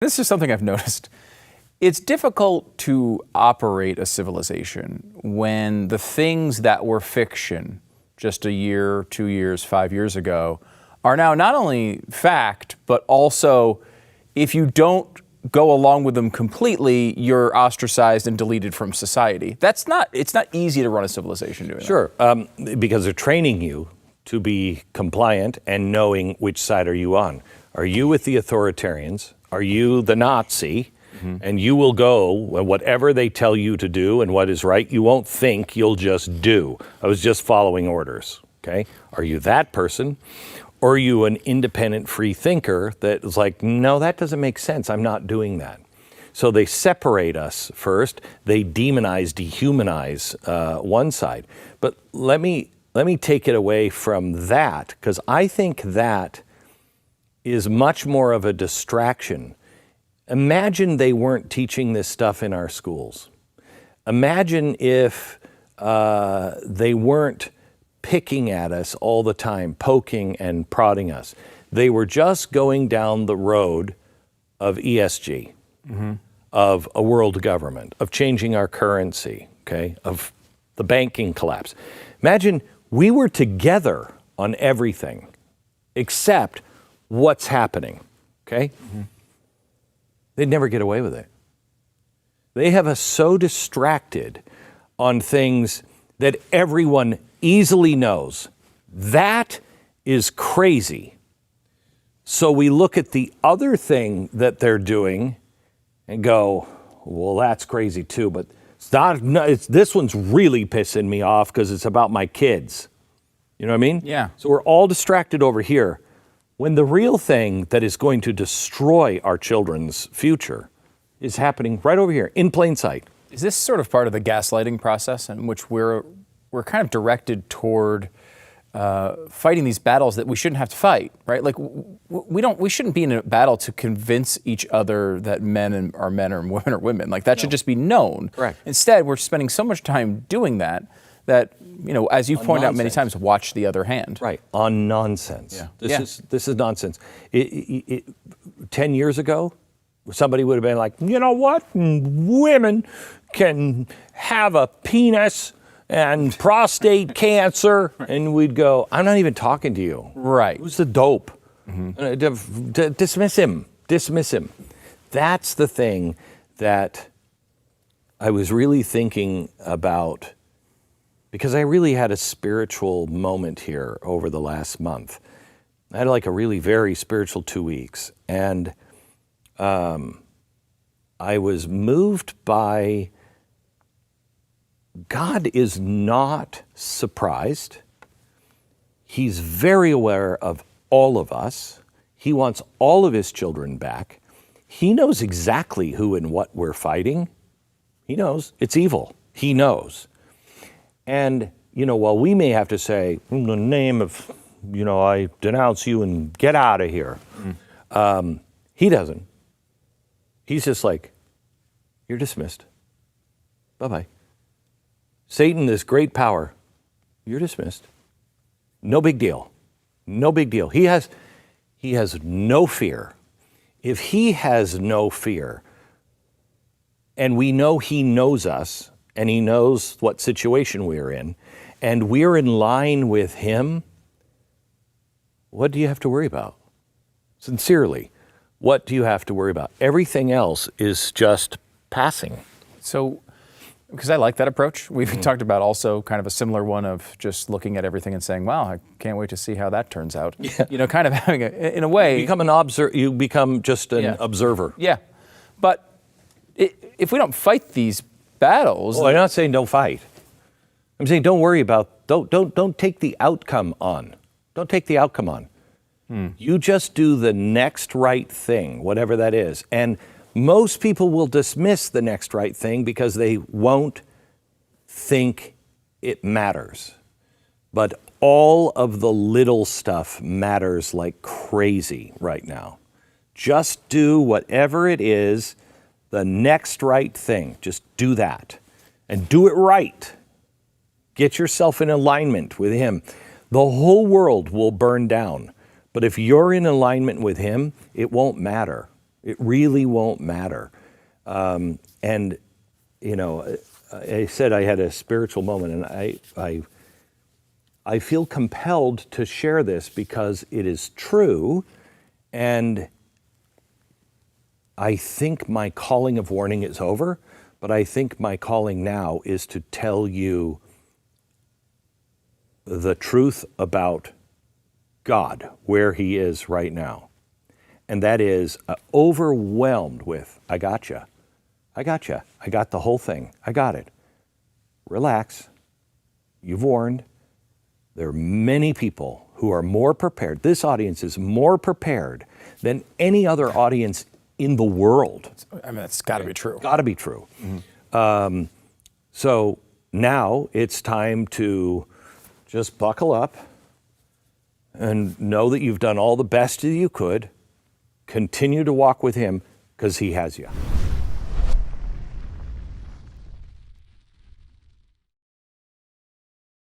this is something I've noticed. It's difficult to operate a civilization when the things that were fiction just a year, 2 years, 5 years ago are now not only fact, but also if you don't go along with them completely, you're ostracized and deleted from society. It's not easy to run a civilization doing that. Sure, because they're training you to be compliant and knowing which side are you on. Are you with the authoritarians? Are you the Nazi? Mm-hmm. And you will go whatever they tell you to do and what is right. You won't think, you'll just do. I was just following orders, okay? Are you that person? Or are you an independent free thinker that is like, no, that doesn't make sense. I'm not doing that. So they separate us first. They demonize, dehumanize one side. But let me take it away from that, because I think that is much more of a distraction. Imagine they weren't teaching this stuff in our schools. Imagine if they weren't picking at us all the time, poking and prodding us. They were just going down the road of ESG, mm-hmm. of a world government, of changing our currency, okay, of the banking collapse. Imagine we were together on everything except what's happening, okay? Mm-hmm. They'd never get away with it. They have us so distracted on things that everyone easily knows. That is crazy. So we look at the other thing that they're doing and go, well, that's crazy too, but this one's really pissing me off because it's about my kids. You know what I mean? Yeah. So we're all distracted over here when the real thing that is going to destroy our children's future is happening right over here in plain sight. Is this sort of part of the gaslighting process in which we're kind of directed toward fighting these battles that we shouldn't have to fight, right? Like we shouldn't be in a battle to convince each other that men are men or women are women. Like that should just be known. Correct. Instead, we're spending so much time doing that, you know, as you've pointed out many times, watch the other hand. Right, on nonsense. Yeah. This is nonsense. 10 years ago, somebody would have been like, you know what? Women can have a penis and prostate cancer. And we'd go, I'm not even talking to you. Right. Who's the dope? Mm-hmm. Dismiss him. Dismiss him. That's the thing that I was really thinking about, because I really had a spiritual moment here over the last month. I had like a really very spiritual 2 weeks. And I was moved by God is not surprised. He's very aware of all of us. He wants all of his children back. He knows exactly who and what we're fighting. He knows it's evil. He knows. And, you know, while we may have to say, in the name of, you know, I denounce you and get out of here, he doesn't. He's just like, you're dismissed. Bye-bye. Satan, this great power, you're dismissed. No big deal. No big deal. He has no fear. If he has no fear, and we know he knows us, and he knows what situation we're in, and we're in line with him, what do you have to worry about? Sincerely, what do you have to worry about? Everything else is just passing. So, because I like that approach. We've talked about also kind of a similar one of just looking at everything and saying, wow, I can't wait to see how that turns out. Yeah. You know, kind of having in a way. You become just an observer. Yeah. But if we don't fight these battles. Well, I'm not saying don't fight. I'm saying don't worry about, don't take the outcome on. Don't take the outcome on. You just do the next right thing, whatever that is. And most people will dismiss the next right thing because they won't think it matters. But all of the little stuff matters like crazy right now. Just do whatever it is, the next right thing. Just do that. And do it right. Get yourself in alignment with him. The whole world will burn down. But if you're in alignment with him, it won't matter. It really won't matter. And, you know, I said I had a spiritual moment, and I feel compelled to share this because it is true, and I think my calling of warning is over, but I think my calling now is to tell you the truth about God, where He is right now. And that is overwhelmed with, I gotcha. I gotcha. I got the whole thing. I got it. Relax. You've warned. There are many people who are more prepared. This audience is more prepared than any other audience in the world. I mean, that's got to be true. Got to be true. Mm-hmm. So now it's time to just buckle up and know that you've done all the best that you could. Continue to walk with Him because He has you.